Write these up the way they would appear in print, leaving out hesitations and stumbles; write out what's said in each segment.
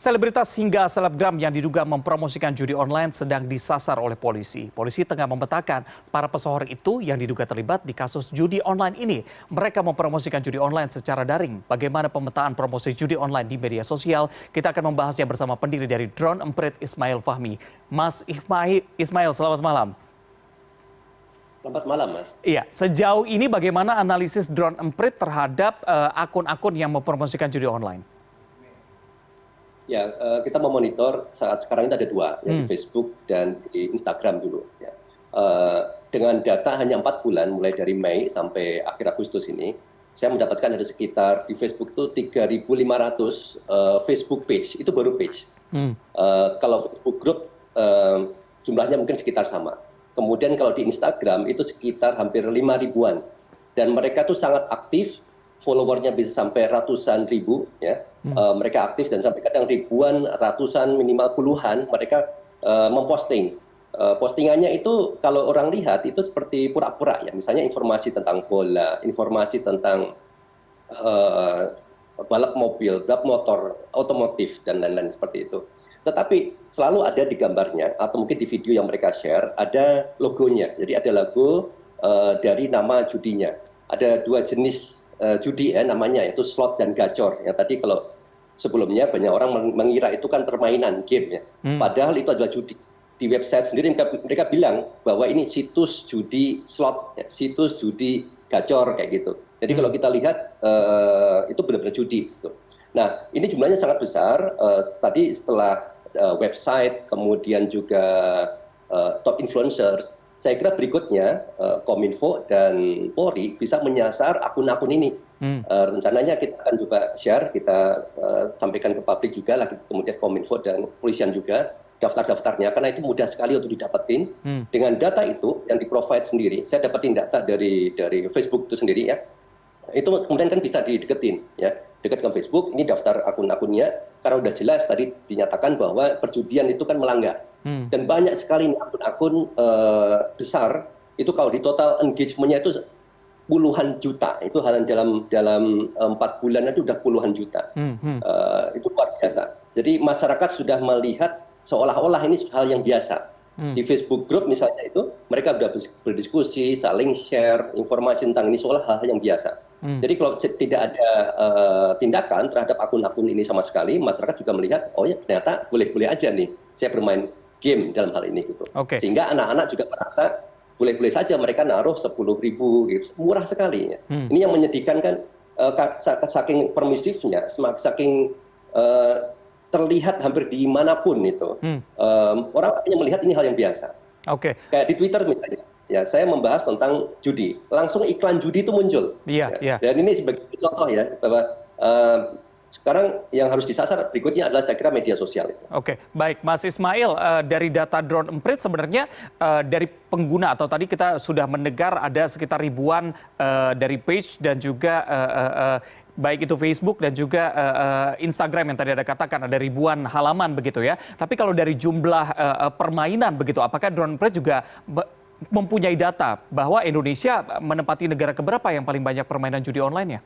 Selebritas hingga selebgram yang diduga mempromosikan judi online sedang disasar oleh polisi. Polisi tengah memetakan para pesohor itu yang diduga terlibat di kasus judi online ini. Mereka mempromosikan judi online secara daring. Bagaimana pemetaan promosi judi online di media sosial? Kita akan membahasnya bersama pendiri dari Drone Emprit, Ismail Fahmi. Mas Ismail, selamat malam. Selamat malam, Mas. Iya, sejauh ini bagaimana analisis Drone Emprit terhadap akun-akun yang mempromosikan judi online? Ya, kita memonitor saat sekarang itu ada dua, yaitu Facebook dan di Instagram dulu. Ya. Dengan data hanya 4 bulan, mulai dari Mei sampai akhir Agustus ini, saya mendapatkan ada sekitar di Facebook itu 3.500 Facebook page, itu baru page. Kalau Facebook group jumlahnya mungkin sekitar sama. Kemudian kalau di Instagram itu sekitar hampir 5 ribuan. Dan mereka tuh sangat aktif, followernya bisa sampai ratusan ribu, ya. Mereka aktif dan sampai kadang ribuan, ratusan, minimal puluhan, mereka memposting. Postingannya itu kalau orang lihat itu seperti pura-pura, ya. Misalnya informasi tentang bola, informasi tentang balap mobil, balap motor, otomotif, dan lain-lain seperti itu. Tetapi selalu ada di gambarnya, atau mungkin di video yang mereka share, ada logonya. Jadi ada logo dari nama judinya. Ada 2 jenis judi ya namanya, yaitu slot dan gacor. Ya tadi kalau sebelumnya banyak orang mengira itu kan permainan game ya. Padahal itu adalah judi. Di website sendiri mereka bilang bahwa ini situs judi slot, ya, situs judi gacor kayak gitu. Jadi kalau kita lihat itu benar-benar judi gitu. Nah, ini jumlahnya sangat besar. Tadi setelah website, kemudian juga top influencers, saya kira berikutnya Kominfo dan Polri bisa menyasar akun-akun ini. Rencananya kita akan juga share, kita sampaikan ke publik juga, lagi kemudian Kominfo dan Polisian juga, daftar-daftarnya, karena itu mudah sekali untuk didapetin. Dengan data itu yang di-provide sendiri, saya dapetin data dari Facebook itu sendiri ya, itu kemudian kan bisa dideketin ya, dekatkan Facebook, ini daftar akun-akunnya, karena udah jelas tadi dinyatakan bahwa perjudian itu kan melanggar. Dan banyak sekali akun-akun besar, itu kalau di total engagement-nya itu puluhan juta, itu hal dalam 4 bulan itu udah puluhan juta. Itu luar biasa. Jadi masyarakat sudah melihat seolah-olah ini hal yang biasa. Di Facebook group misalnya itu, mereka sudah berdiskusi, saling share informasi tentang ini seolah hal yang biasa. Jadi kalau tidak ada tindakan terhadap akun-akun ini sama sekali, masyarakat juga melihat, oh ya ternyata boleh-boleh aja nih saya bermain game dalam hal ini gitu. Sehingga anak-anak juga merasa boleh-boleh saja mereka naruh 10.000 gitu, murah sekali ya. Ini yang menyedihkan kan, saking permisifnya, saking terlihat hampir dimanapun itu, orang hanya melihat ini hal yang biasa. Kayak di Twitter misalnya, ya saya membahas tentang judi, langsung iklan judi itu muncul. Dan ini sebagai contoh ya bahwa sekarang yang harus disasar berikutnya adalah saya kira media sosial. Baik, Mas Ismail, dari data Drone Emprit sebenarnya dari pengguna atau tadi kita sudah mendengar ada sekitar ribuan dari page dan juga baik itu Facebook dan juga Instagram yang tadi ada katakan ada ribuan halaman begitu ya. Tapi kalau dari jumlah permainan begitu, apakah Drone Emprit juga mempunyai data bahwa Indonesia menempati negara keberapa yang paling banyak permainan judi online-nya?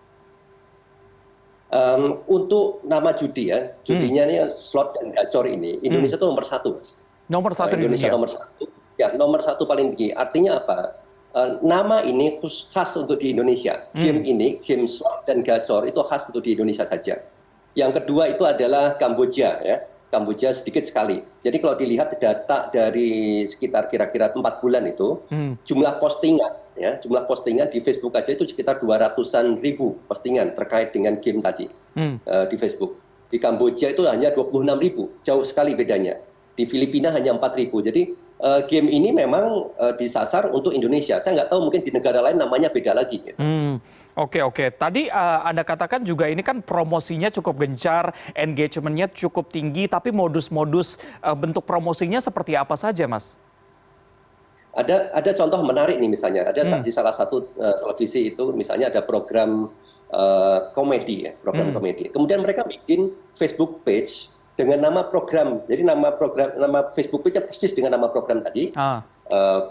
Untuk nama judi ya, judinya ini slot dan gacor ini, Indonesia itu nomor 1, Mas. Nomor 1 di Indonesia dunia? nomor 1. Ya, nomor 1 paling tinggi. Artinya apa? Nama ini khas untuk di Indonesia. Game ini, game slot dan gacor itu khas untuk di Indonesia saja. Yang kedua itu adalah Kamboja ya. Kamboja sedikit sekali. Jadi kalau dilihat data dari sekitar kira-kira 4 bulan itu, jumlah postingan di Facebook aja itu sekitar 200-an ribu postingan terkait dengan game tadi di Facebook. Di Kamboja itu hanya 26.000, jauh sekali bedanya. Di Filipina hanya 4.000. Jadi game ini memang disasar untuk Indonesia. Saya nggak tahu mungkin di negara lain namanya beda lagi. Gitu. Oke. Tadi Anda katakan juga ini kan promosinya cukup gencar, engagement-nya cukup tinggi, tapi modus-modus bentuk promosinya seperti apa saja, Mas? Ada contoh menarik nih misalnya, ada di salah satu televisi itu misalnya ada program komedi ya, program komedi. Kemudian mereka bikin Facebook page dengan nama program. Jadi nama Facebook page-nya persis dengan nama program tadi.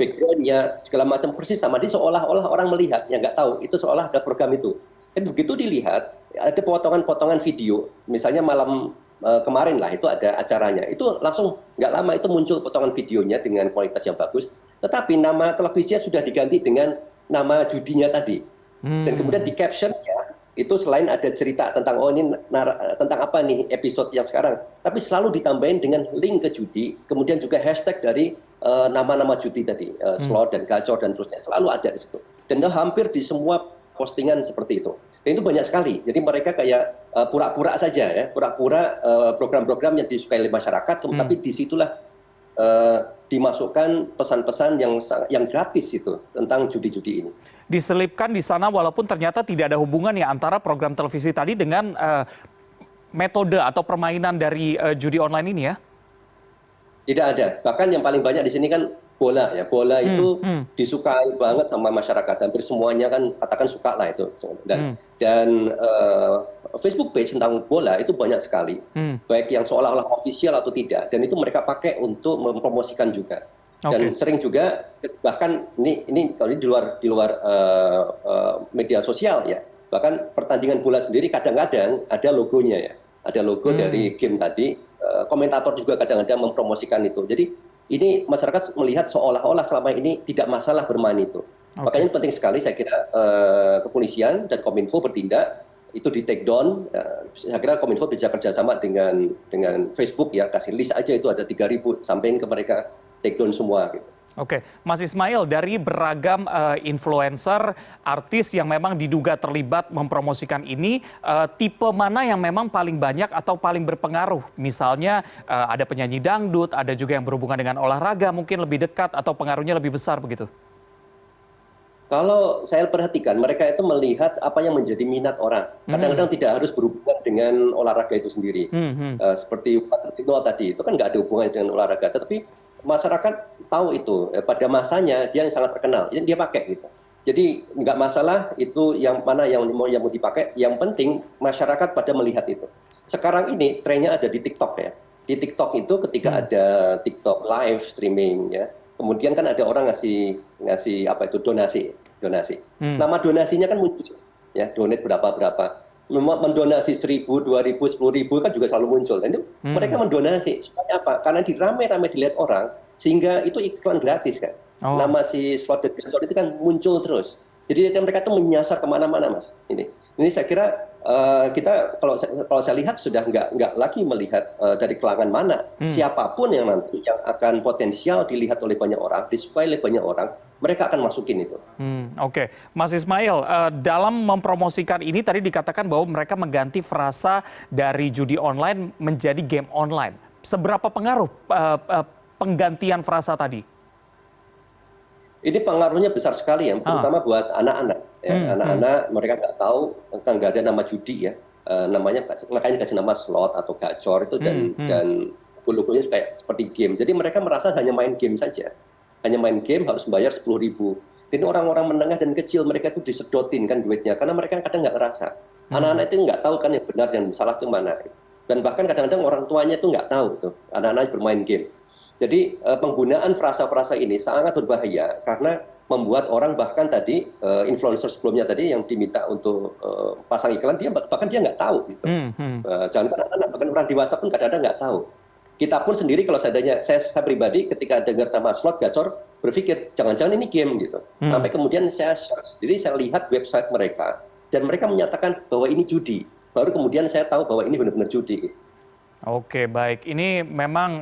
Background-nya segala macam persis sama. Dia seolah-olah orang melihat yang nggak tahu itu seolah ada program itu. Dan begitu dilihat ada potongan-potongan video, misalnya malam kemarin lah itu ada acaranya. Itu langsung nggak lama itu muncul potongan videonya dengan kualitas yang bagus. Tetapi nama televisinya sudah diganti dengan nama judinya tadi. Dan kemudian di captionnya itu selain ada cerita tentang ini tentang apa nih episode yang sekarang, tapi selalu ditambahin dengan link ke judi, kemudian juga hashtag dari nama-nama judi tadi, slot dan gacor dan terusnya selalu ada di situ. Dan itu hampir di semua postingan seperti itu. Dan itu banyak sekali. Jadi mereka kayak pura-pura saja ya, pura-pura program-program yang disukai oleh masyarakat, tapi disitulah dimasukkan pesan-pesan yang gratis itu tentang judi-judi ini. Diselipkan di sana walaupun ternyata tidak ada hubungan ya antara program televisi tadi dengan metode atau permainan dari judi online ini ya? Tidak ada. Bahkan yang paling banyak di sini kan bola ya. Bola itu disukai banget sama masyarakat. Hampir semuanya kan katakan suka lah itu. Dan Facebook page tentang bola itu banyak sekali. Baik yang seolah-olah official atau tidak. Dan itu mereka pakai untuk mempromosikan juga. Dan sering juga bahkan ini kalau ini di luar media sosial ya. Bahkan pertandingan bola sendiri kadang-kadang ada logonya ya. Ada logo dari game tadi. Komentator juga kadang-kadang mempromosikan itu. Jadi ini masyarakat melihat seolah-olah selama ini tidak masalah bermain itu. Makanya penting sekali saya kira kepolisian dan Kominfo bertindak itu di take down. Saya kira Kominfo bisa kerjasama dengan Facebook ya, kasih list aja itu ada 3.000 sampein ke mereka take down semua gitu. Oke, Mas Ismail, dari beragam influencer, artis yang memang diduga terlibat mempromosikan ini, tipe mana yang memang paling banyak atau paling berpengaruh? Misalnya ada penyanyi dangdut, ada juga yang berhubungan dengan olahraga, mungkin lebih dekat atau pengaruhnya lebih besar begitu? Kalau saya perhatikan, mereka itu melihat apa yang menjadi minat orang. Kadang-kadang tidak harus berhubungan dengan olahraga itu sendiri. Seperti Pak Tino tadi, itu kan nggak ada hubungan dengan olahraga, tetapi masyarakat tahu itu pada masanya dia yang sangat terkenal, dia pakai gitu. Jadi nggak masalah itu yang mana yang mau dipakai, yang penting masyarakat pada melihat itu. Sekarang ini trennya ada di TikTok ya. Di TikTok itu ketika ada TikTok live streaming ya, kemudian kan ada orang ngasih apa itu donasi. Nama donasinya kan muncul ya, donate berapa. Mendonasi 1.000, 2.000, 10.000 kan juga selalu muncul. Dan itu mereka mendonasi supaya apa? Karena rame-rame dilihat orang, sehingga itu iklan gratis kan. Nama si slot dan gacor itu kan muncul terus. Jadi kan mereka tuh menyasar kemana-mana mas. Ini saya kira kita kalau saya lihat sudah nggak lagi melihat dari kalangan mana. Siapapun yang nanti yang akan potensial dilihat oleh banyak orang, disukai oleh banyak orang, mereka akan masukin itu. Oke, Mas Ismail, dalam mempromosikan ini tadi dikatakan bahwa mereka mengganti frasa dari judi online menjadi game online. Seberapa pengaruh penggantian frasa tadi? Ini pengaruhnya besar sekali ya, terutama buat anak-anak. Ya. Anak-anak mereka nggak tahu, kan nggak ada nama judi ya, namanya makanya dikasih nama slot atau gacor itu dan logonya kayak seperti game. Jadi mereka merasa hanya main game saja, hanya main game harus membayar 10.000. Jadi orang-orang menengah dan kecil mereka itu disedotin kan duitnya, karena mereka kadang nggak ngerasa. Anak-anak itu nggak tahu kan yang benar dan salah itu mana. Dan bahkan kadang-kadang orang tuanya itu nggak tahu tuh anak-anak bermain game. Jadi penggunaan frasa-frasa ini sangat berbahaya karena membuat orang bahkan tadi influencer sebelumnya tadi yang diminta untuk pasang iklan bahkan dia nggak tahu gitu. Jangan kan anak-anak, bahkan orang dewasa pun kadang-kadang nggak tahu. Kita pun sendiri kalau saya pribadi ketika dengar nama slot gacor berpikir jangan-jangan ini game gitu. Sampai kemudian saya sendiri saya lihat website mereka dan mereka menyatakan bahwa ini judi. Baru kemudian saya tahu bahwa ini benar-benar judi. Gitu. Oke, baik. Ini memang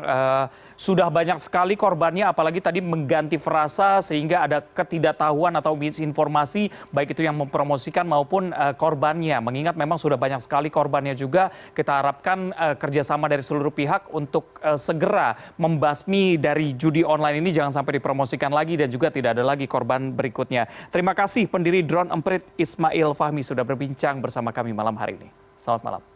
sudah banyak sekali korbannya, apalagi tadi mengganti frasa sehingga ada ketidaktahuan atau misinformasi, baik itu yang mempromosikan maupun korbannya. Mengingat memang sudah banyak sekali korbannya juga, kita harapkan kerjasama dari seluruh pihak untuk segera membasmi dari judi online ini, jangan sampai dipromosikan lagi dan juga tidak ada lagi korban berikutnya. Terima kasih pendiri Drone Emprit Ismail Fahmi sudah berbincang bersama kami malam hari ini. Selamat malam.